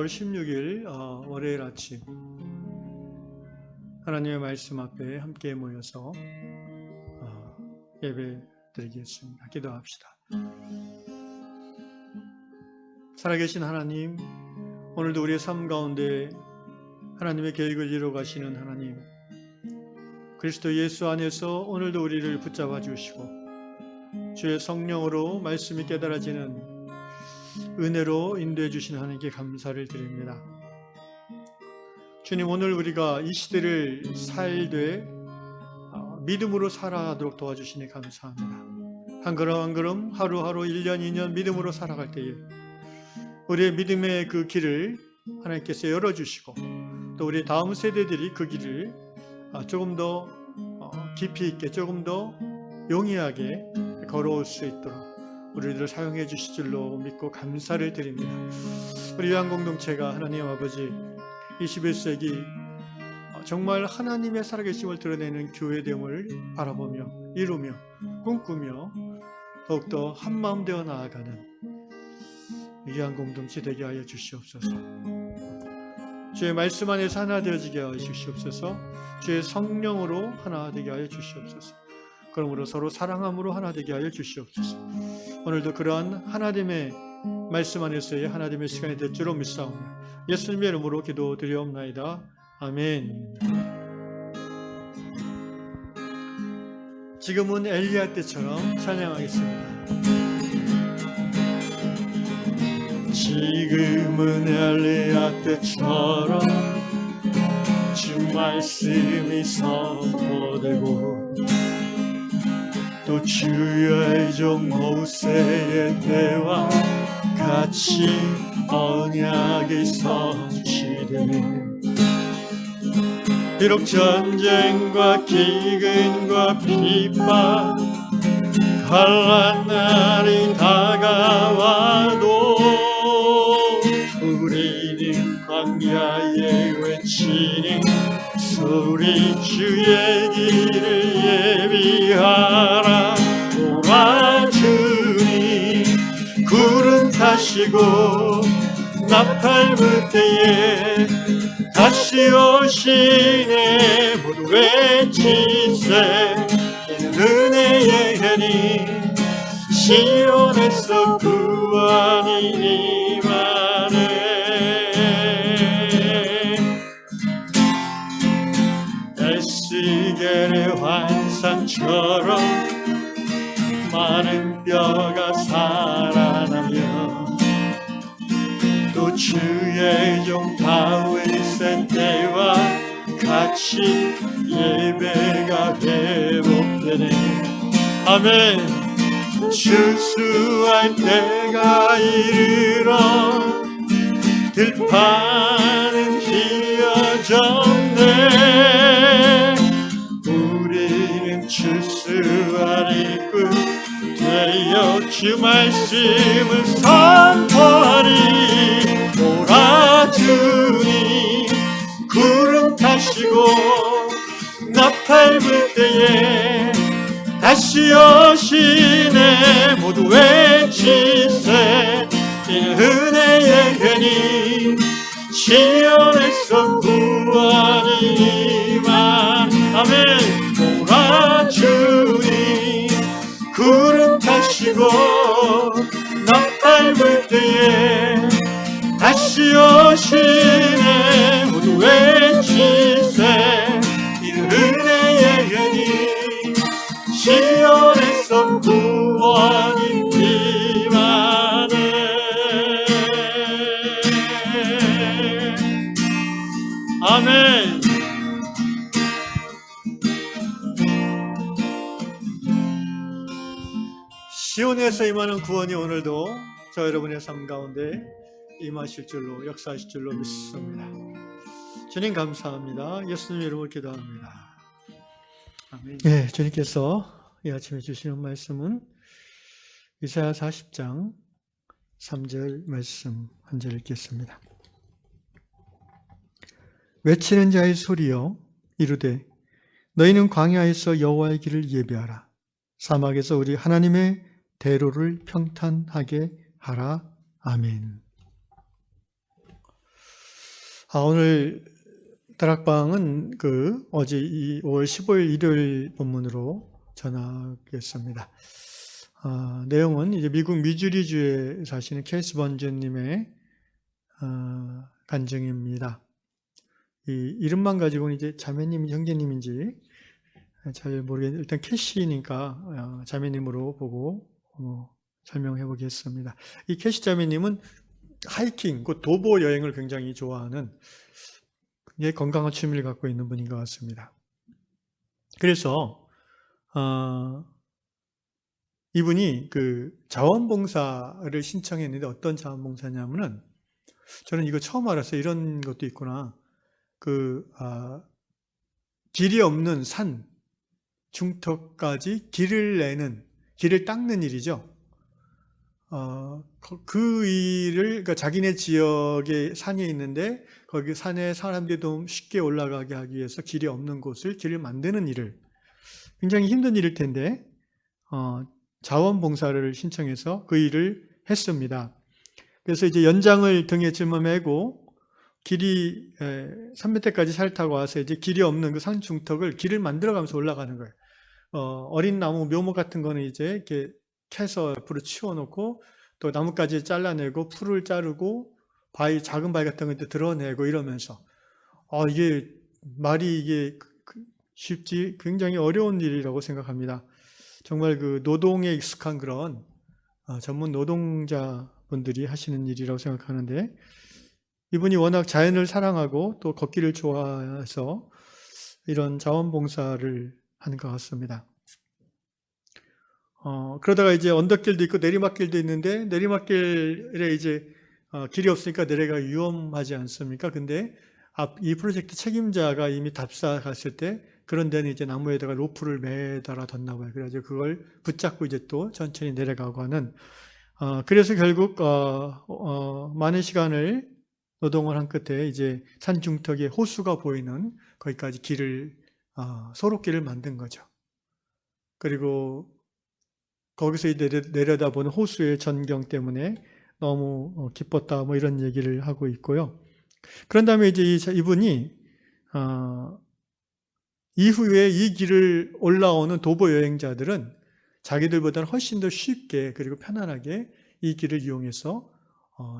5월 16일 월요일 아침 하나님의 말씀 앞에 함께 모여서 예배 드리겠습니다. 기도합시다. 살아계신 하나님, 오늘도 우리의 삶 가운데 하나님의 계획을 이루어 가시는 하나님, 그리스도 예수 안에서 오늘도 우리를 붙잡아 주시고 주의 성령으로 말씀이 깨달아지는 은혜로 인도해 주신 하나님께 감사를 드립니다. 주님, 오늘 우리가 이 시대를 살되 믿음으로 살아가도록 도와주시니 감사합니다. 한 걸음 한 걸음, 하루하루, 1년 2년 믿음으로 살아갈 때에 우리의 믿음의 그 길을 하나님께서 열어주시고 또 우리 다음 세대들이 그 길을 조금 더 깊이 있게, 조금 더 용이하게 걸어올 수 있도록 우리들을 사용해 주실 줄로 믿고 감사를 드립니다. 우리 요한공동체가 하나님 아버지 21세기 정말 하나님의 살아계심을 드러내는 교회됨을 바라보며 이루며 꿈꾸며 더욱더 한마음 되어 나아가는 요한공동체 되게 하여 주시옵소서. 주의 말씀 안에서 하나 되어지게 하여 주시옵소서. 주의 성령으로 하나 되게 하여 주시옵소서. 그러므로 서로 사랑함으로 하나 되게 하여 주시옵소서. 오늘도 그러한 하나님의 말씀 안에서의 하나님의 시간이 될 줄로 믿사오며 예수님의 이름으로 기도드리옵나이다. 아멘. 지금은 엘리야 때처럼 찬양하겠습니다. 지금은 엘리야 때처럼 주 말씀이 선포되고 또 주의 종 모세의 때와 같이 언약이 성취되네. 비록 전쟁과 기근과 핍박 환난 날이 다가와도 우리는 광야에 외치는 소리 주의 길을 예비하라. 오라 주님 구름 타시고 나팔 불 때에 다시 오시네. 모두 외치세 은혜의 해니 시온에서 구원이 임하네. 에스겔의 환상처럼 많은 뼈가 살아나며 또 주의 종 다윗의 때와 같이 예배가 회복되네. 아멘. 추수할 때가 이르러 들판은 휘어졌네. 우리는 추수할 이끌 되어 주 말씀을 선포하리. 오라 주님 구름 타시고 나팔 불 때에 다시 오시네. 모두 외치세 은혜의 해니 시온에서 구원이 임한. 아멘. 오라 주님 구름 타시고 나팔 불 때에 다시 오시네. 모두 외치세 은혜의 해니 시온에서 구원이 임하네. 아멘. 시온에서 임하는 구원이 오늘도 저 여러분의 삶 가운데 임하실 줄로, 역사하실 줄로 믿습니다. 주님 감사합니다. 예수님 이름으로 기도합니다. 아멘. 네, 주님께서 이 아침에 주시는 말씀은 이사야 40장 3절 말씀 한 절 읽겠습니다. 외치는 자의 소리여 이르되 너희는 광야에서 여호와의 길을 예배하라. 사막에서 우리 하나님의 대로를 평탄하게 하라. 아멘. 오늘 다락방은 어제 5월 15일 일요일 본문으로 전하겠습니다. 내용은 이제 미국 미주리주에 사시는 케이스 번즈님의 간증입니다. 이 이름만 가지고는 이제 자매님, 형제님인지 잘 모르겠는데 일단 캐시니까 자매님으로 보고 설명해 보겠습니다. 이 캐시 자매님은 하이킹, 도보 여행을 굉장히 좋아하는 건강한 취미를 갖고 있는 분인 것 같습니다. 그래서 이분이 자원봉사를 신청했는데 어떤 자원봉사냐면은 저는 이거 처음 알았어요. 이런 것도 있구나. 길이 없는 산 중턱까지 길을 닦는 일이죠. 그 일을, 그러니까 자기네 지역에 산이 있는데 거기 산에 사람들이 좀 쉽게 올라가게 하기 위해서 길이 없는 곳을 길을 만드는 일을, 굉장히 힘든 일일 텐데 자원봉사를 신청해서 그 일을 했습니다. 그래서 이제 연장을 등에 짊어매고 길이 3m까지 차를 타고 와서 이제 길이 없는 그 산 중턱을 길을 만들어가면서 올라가는 거예요. 어린 나무, 묘목 같은 거는 이제 이렇게 캐서 옆으로 치워놓고 또 나뭇가지 잘라내고 풀을 자르고 작은 바위 같은 거 드러내고 이러면서 이게 쉽지 굉장히 어려운 일이라고 생각합니다. 정말 노동에 익숙한 그런 전문 노동자분들이 하시는 일이라고 생각하는데, 이분이 워낙 자연을 사랑하고 또 걷기를 좋아해서 이런 자원봉사를 하는 것 같습니다. 그러다가 이제 언덕길도 있고 내리막길도 있는데, 내리막길에 이제 길이 없으니까 내려가 위험하지 않습니까? 근데 이 프로젝트 책임자가 이미 답사 갔을 때 그런 데는 이제 나무에다가 로프를 매달아 뒀나 봐요. 그래가지고 그걸 붙잡고 이제 또 천천히 내려가고 하는, 그래서 결국 많은 시간을 노동을 한 끝에 이제 산 중턱에 호수가 보이는 거기까지 소록길을 만든 거죠. 그리고 거기서 내려다보는 호수의 전경 때문에 너무 기뻤다, 이런 얘기를 하고 있고요. 그런 다음에 이제 이분이 이후에 이 길을 올라오는 도보 여행자들은 자기들보다는 훨씬 더 쉽게 그리고 편안하게 이 길을 이용해서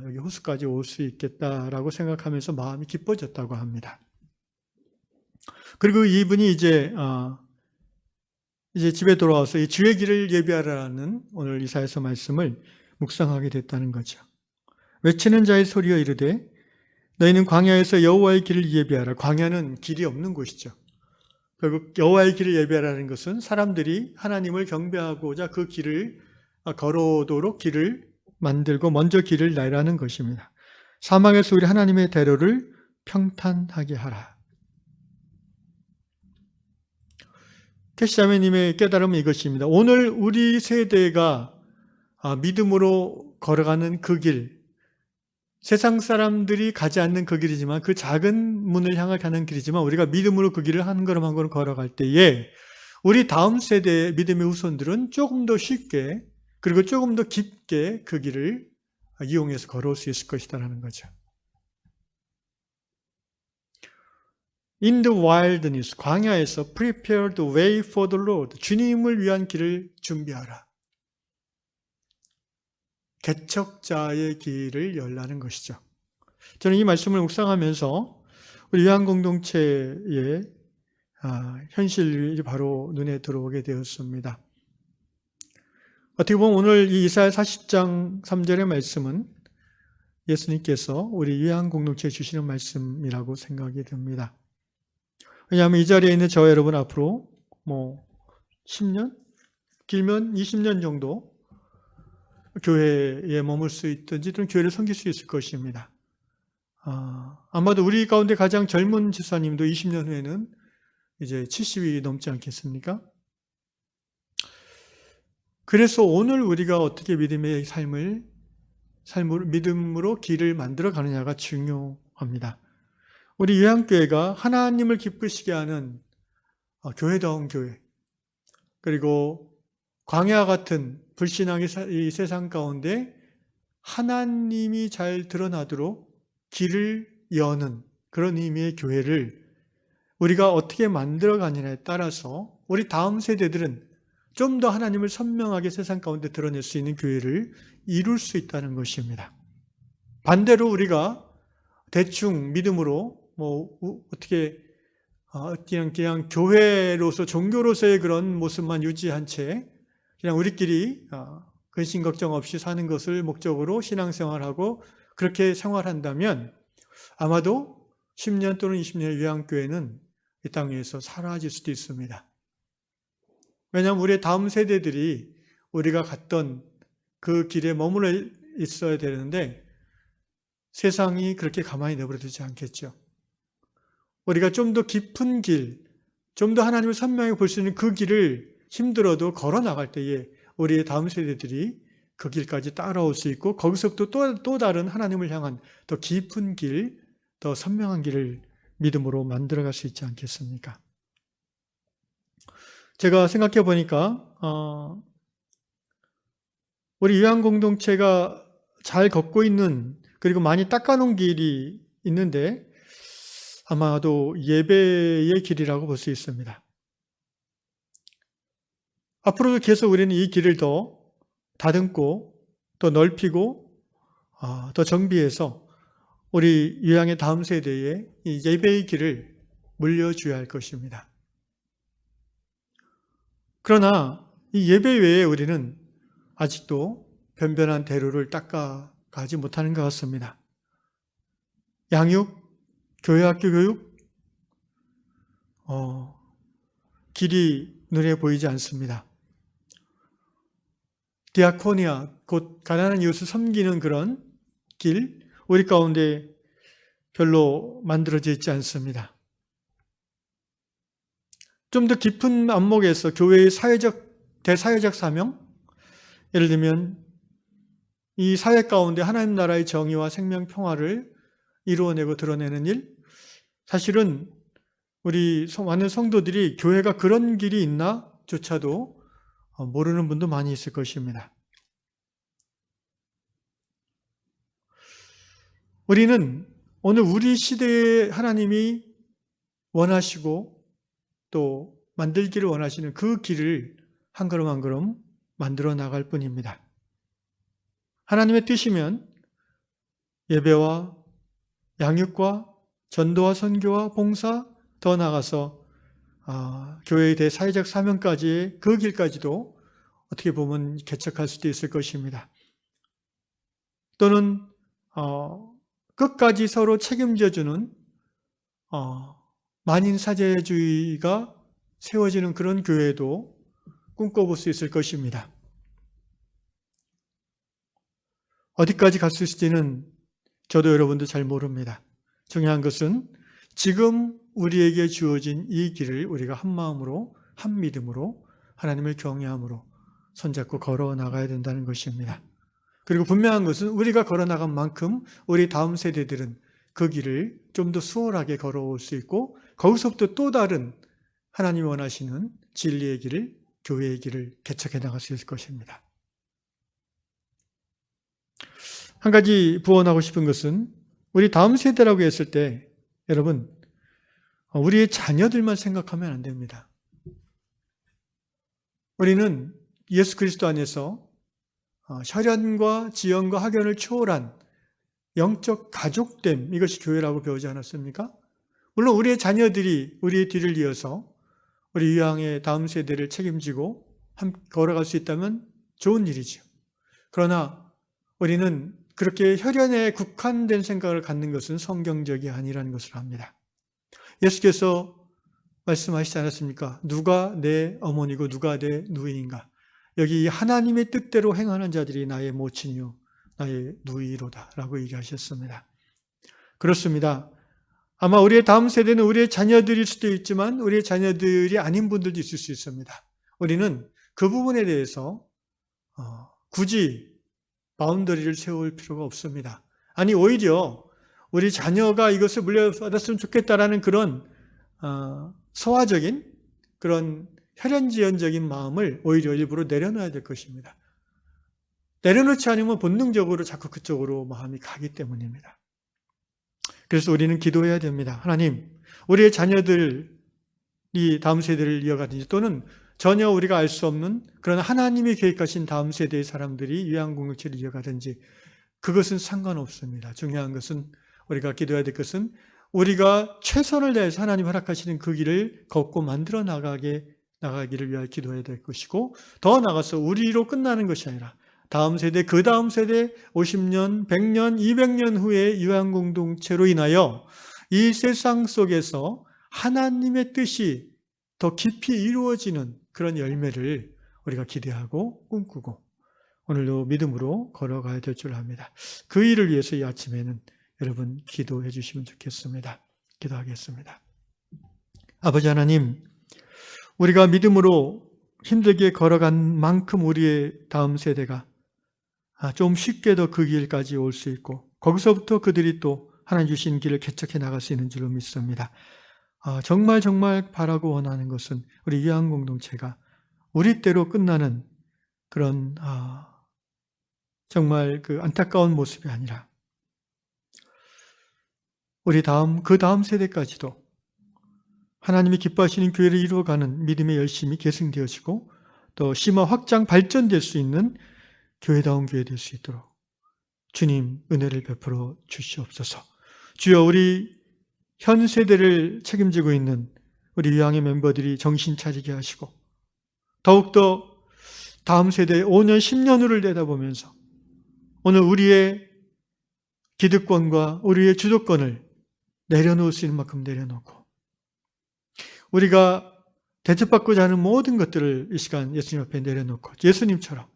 여기 호수까지 올 수 있겠다라고 생각하면서 마음이 기뻐졌다고 합니다. 그리고 이분이 이제 집에 돌아와서 이 주의 길을 예비하라는 오늘 이사야서 말씀을 묵상하게 됐다는 거죠. 외치는 자의 소리여 이르되 너희는 광야에서 여호와의 길을 예비하라. 광야는 길이 없는 곳이죠. 결국 여호와의 길을 예비하라는 것은 사람들이 하나님을 경배하고자 그 길을 걸어오도록 길을 만들고 먼저 길을 나라는 것입니다. 사막에서 우리 하나님의 대로를 평탄하게 하라. 캐시 자매님의 깨달음은 이것입니다. 오늘 우리 세대가 믿음으로 걸어가는 그 길, 세상 사람들이 가지 않는 그 길이지만, 그 작은 문을 향해 가는 길이지만 우리가 믿음으로 그 길을 한 걸음 한 걸음 걸어갈 때에 우리 다음 세대의 믿음의 후손들은 조금 더 쉽게 그리고 조금 더 깊게 그 길을 이용해서 걸어올 수 있을 것이다라는 거죠. In the wilderness, 광야에서 prepare the way for the Lord, 주님을 위한 길을 준비하라. 개척자의 길을 열라는 것이죠. 저는 이 말씀을 묵상하면서 우리 요한공동체의 현실이 바로 눈에 들어오게 되었습니다. 어떻게 보면 오늘 이 이사야 40장 3절의 말씀은 예수님께서 우리 요한공동체에 주시는 말씀이라고 생각이 듭니다. 왜냐하면 이 자리에 있는 저와 여러분 앞으로 10년? 길면 20년 정도 교회에 머물 수 있든지 또는 교회를 섬길 수 있을 것입니다. 아마도 우리 가운데 가장 젊은 집사님도 20년 후에는 이제 70이 넘지 않겠습니까? 그래서 오늘 우리가 어떻게 믿음의 믿음으로 길을 만들어 가느냐가 중요합니다. 우리 요한교회가 하나님을 기쁘시게 하는 교회다운 교회, 그리고 광야 같은 불신앙의 이 세상 가운데 하나님이 잘 드러나도록 길을 여는 그런 의미의 교회를 우리가 어떻게 만들어가느냐에 따라서 우리 다음 세대들은 좀 더 하나님을 선명하게 세상 가운데 드러낼 수 있는 교회를 이룰 수 있다는 것입니다. 반대로 우리가 대충 믿음으로 어떻게 그냥 교회로서 종교로서의 그런 모습만 유지한 채 그냥 우리끼리 근심 걱정 없이 사는 것을 목적으로 신앙생활하고 그렇게 생활한다면 아마도 10년 또는 20년의 요한교회는 이 땅에서 사라질 수도 있습니다. 왜냐하면 우리의 다음 세대들이 우리가 갔던 그 길에 머물러 있어야 되는데 세상이 그렇게 가만히 내버려두지 않겠죠. 우리가 좀 더 깊은 길, 좀 더 하나님을 선명하게 볼 수 있는 그 길을 힘들어도 걸어 나갈 때에 우리의 다음 세대들이 그 길까지 따라올 수 있고 거기서부터 또 다른 하나님을 향한 더 깊은 길, 더 선명한 길을 믿음으로 만들어갈 수 있지 않겠습니까? 제가 생각해 보니까 우리 요한 공동체가 잘 걷고 있는 그리고 많이 닦아놓은 길이 있는데 아마도 예배의 길이라고 볼 수 있습니다. 앞으로도 계속 우리는 이 길을 더 다듬고 더 넓히고 더 정비해서 우리 유양의 다음 세대에 이 예배의 길을 물려줘야 할 것입니다. 그러나 이 예배 외에 우리는 아직도 변변한 대로를 닦아가지 못하는 것 같습니다. 양육, 교회학교 교육, 길이 눈에 보이지 않습니다. 디아코니아, 곧 가난한 이웃을 섬기는 그런 길, 우리 가운데 별로 만들어져 있지 않습니다. 좀 더 깊은 안목에서 교회의 대사회적 사명, 예를 들면 이 사회 가운데 하나님 나라의 정의와 생명 평화를 이루어내고 드러내는 일, 사실은 우리 많은 성도들이 교회가 그런 길이 있나 조차도 모르는 분도 많이 있을 것입니다. 우리는 오늘 우리 시대에 하나님이 원하시고 또 만들기를 원하시는 그 길을 한 걸음 한 걸음 만들어 나갈 뿐입니다. 하나님의 뜻이면 예배와 양육과 전도와 선교와 봉사, 더 나아가서 교회에 대해 사회적 사명까지의 그 길까지도 어떻게 보면 개척할 수도 있을 것입니다. 또는 끝까지 서로 책임져주는 만인사제주의가 세워지는 그런 교회도 꿈꿔볼 수 있을 것입니다. 어디까지 갈 수 있을지는 저도 여러분도 잘 모릅니다. 중요한 것은 지금 우리에게 주어진 이 길을 우리가 한 마음으로, 한 믿음으로, 하나님을 경외함으로 손잡고 걸어 나가야 된다는 것입니다. 그리고 분명한 것은 우리가 걸어 나간 만큼 우리 다음 세대들은 그 길을 좀 더 수월하게 걸어올 수 있고 거기서부터 또 다른 하나님이 원하시는 진리의 길을, 교회의 길을 개척해 나갈 수 있을 것입니다. 한 가지 부언하고 싶은 것은 우리 다음 세대라고 했을 때 여러분 우리의 자녀들만 생각하면 안 됩니다. 우리는 예수 그리스도 안에서 혈연과 지연과 학연을 초월한 영적 가족됨, 이것이 교회라고 배우지 않았습니까? 물론 우리의 자녀들이 우리의 뒤를 이어서 우리 유양의 다음 세대를 책임지고 걸어갈 수 있다면 좋은 일이죠. 그러나 우리는 그렇게 혈연에 국한된 생각을 갖는 것은 성경적이 아니라는 것을 압니다. 예수께서 말씀하시지 않았습니까? 누가 내 어머니고 누가 내 누이인가? 여기 하나님의 뜻대로 행하는 자들이 나의 모친이요 나의 누이로다 라고 얘기하셨습니다. 그렇습니다. 아마 우리의 다음 세대는 우리의 자녀들일 수도 있지만 우리의 자녀들이 아닌 분들도 있을 수 있습니다. 우리는 그 부분에 대해서 굳이 바운더리를 세울 필요가 없습니다. 아니 오히려 우리 자녀가 이것을 물려받았으면 좋겠다라는 그런 소화적인 그런 혈연지연적인 마음을 오히려 일부러 내려놔야 될 것입니다. 내려놓지 않으면 본능적으로 자꾸 그쪽으로 마음이 가기 때문입니다. 그래서 우리는 기도해야 됩니다. 하나님, 우리의 자녀들이 다음 세대를 이어가든지 또는 전혀 우리가 알 수 없는 그런 하나님이 계획하신 다음 세대의 사람들이 요한공동체를 이어가든지 그것은 상관없습니다. 중요한 것은 우리가 기도해야 될 것은 우리가 최선을 다해서 하나님 허락하시는 그 길을 걷고 만들어 나가기를 위하여 기도해야 될 것이고, 더 나아가서 우리로 끝나는 것이 아니라 다음 세대, 그 다음 세대 50년, 100년, 200년 후에 요한공동체로 인하여 이 세상 속에서 하나님의 뜻이 더 깊이 이루어지는 그런 열매를 우리가 기대하고 꿈꾸고 오늘도 믿음으로 걸어가야 될 줄 압니다. 그 일을 위해서 이 아침에는 여러분 기도해 주시면 좋겠습니다. 기도하겠습니다. 아버지 하나님, 우리가 믿음으로 힘들게 걸어간 만큼 우리의 다음 세대가 좀 쉽게 더 그 길까지 올 수 있고 거기서부터 그들이 또 하나님 주신 길을 개척해 나갈 수 있는 줄로 믿습니다. 정말 바라고 원하는 것은 우리 요한공동체가 우리 때로 끝나는 그런 정말 그 안타까운 모습이 아니라 우리 그 다음 세대까지도 하나님이 기뻐하시는 교회를 이루어가는 믿음의 열심이 계승되어지고 또 심화 확장 발전될 수 있는 교회다운 교회 될 수 있도록 주님 은혜를 베풀어 주시옵소서. 주여, 우리 현 세대를 책임지고 있는 우리 요한의 멤버들이 정신 차리게 하시고 더욱더 다음 세대 5년, 10년 후를 내다보면서 오늘 우리의 기득권과 우리의 주도권을 내려놓을 수 있는 만큼 내려놓고 우리가 대접받고자 하는 모든 것들을 이 시간 예수님 앞에 내려놓고 예수님처럼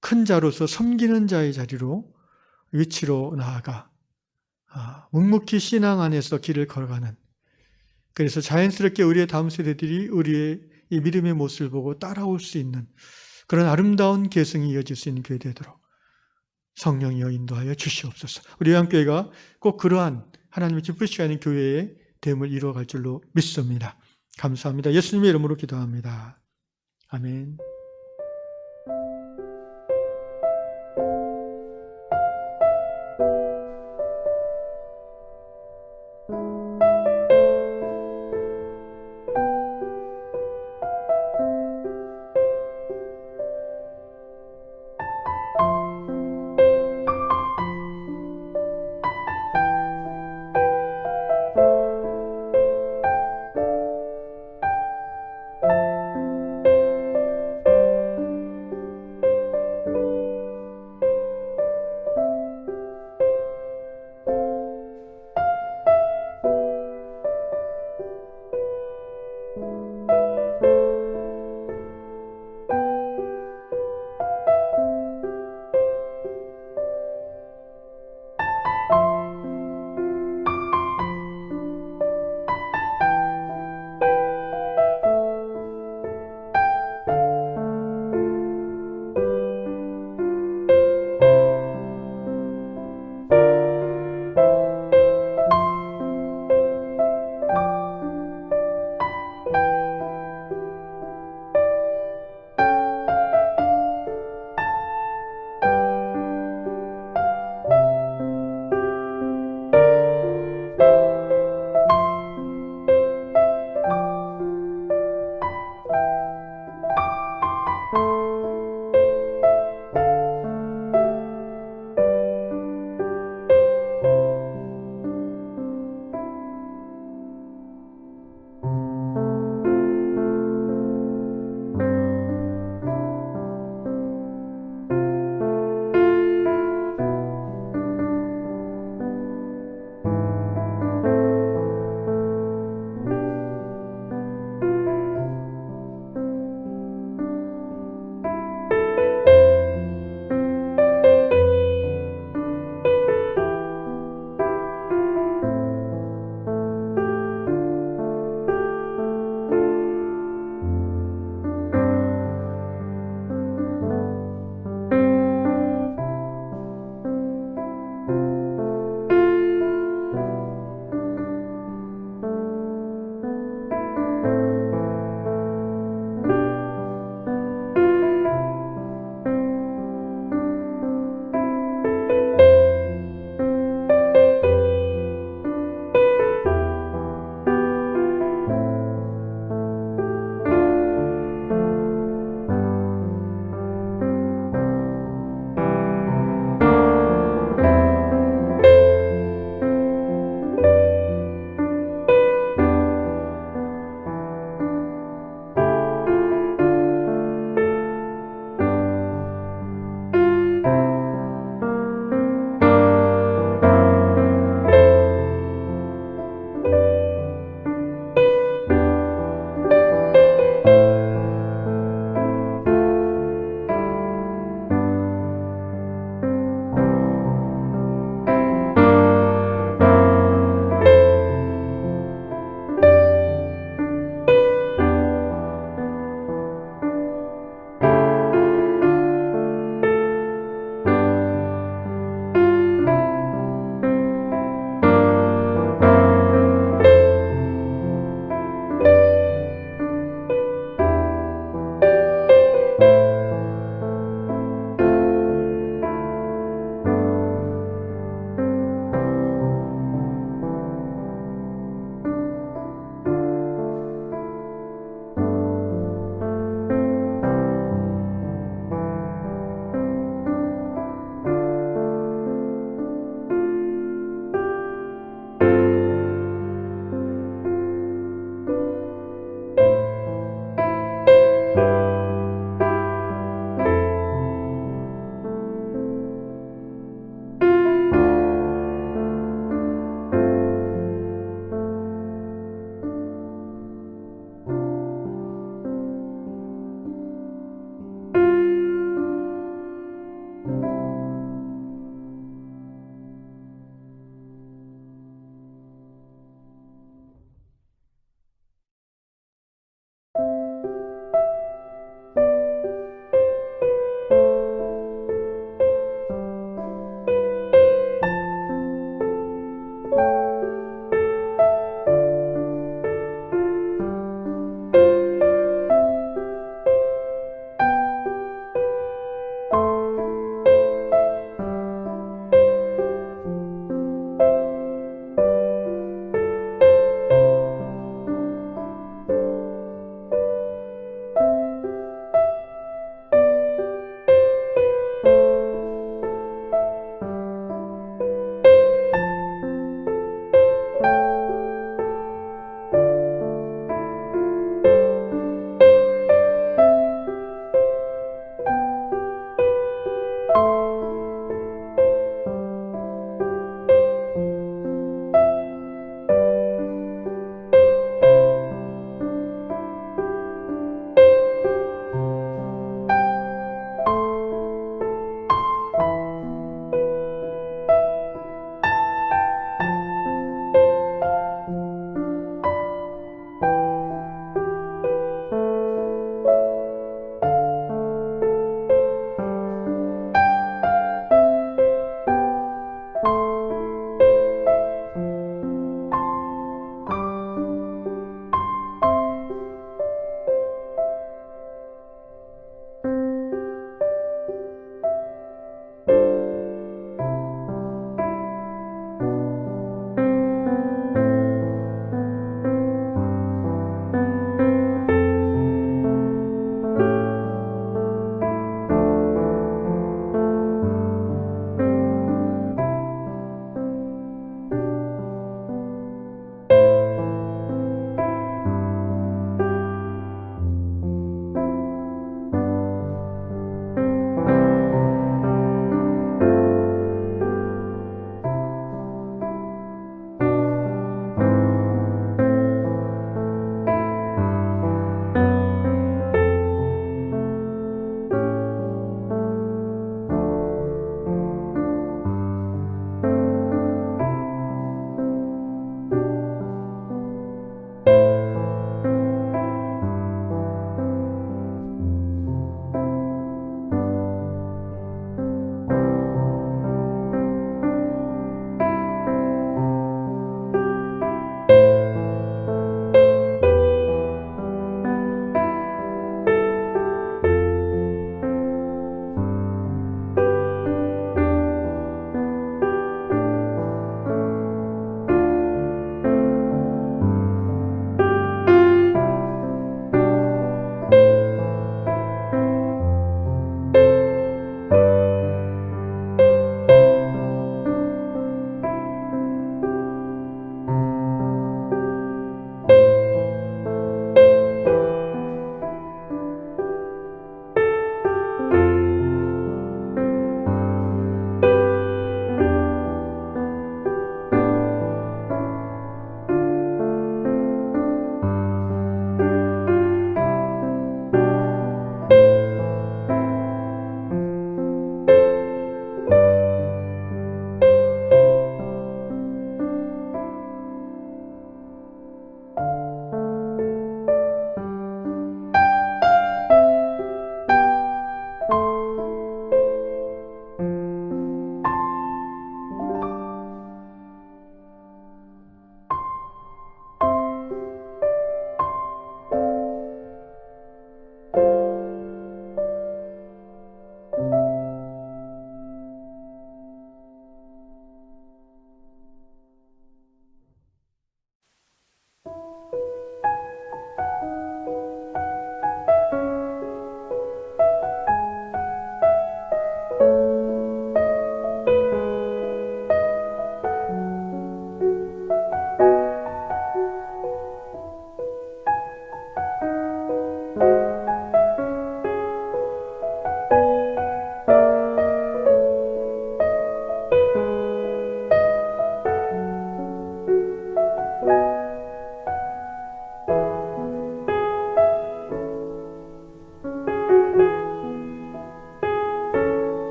큰 자로서 섬기는 자의 자리로 위치로 나아가 묵묵히 신앙 안에서 길을 걸어가는, 그래서 자연스럽게 우리의 다음 세대들이 우리의 이 믿음의 모습을 보고 따라올 수 있는 그런 아름다운 계승이 이어질 수 있는 교회 되도록 성령이여 인도하여 주시옵소서. 우리 요한교회가 꼭 그러한 하나님의 기쁘시게 하는 교회의 됨을 이루어갈 줄로 믿습니다. 감사합니다. 예수님의 이름으로 기도합니다. 아멘.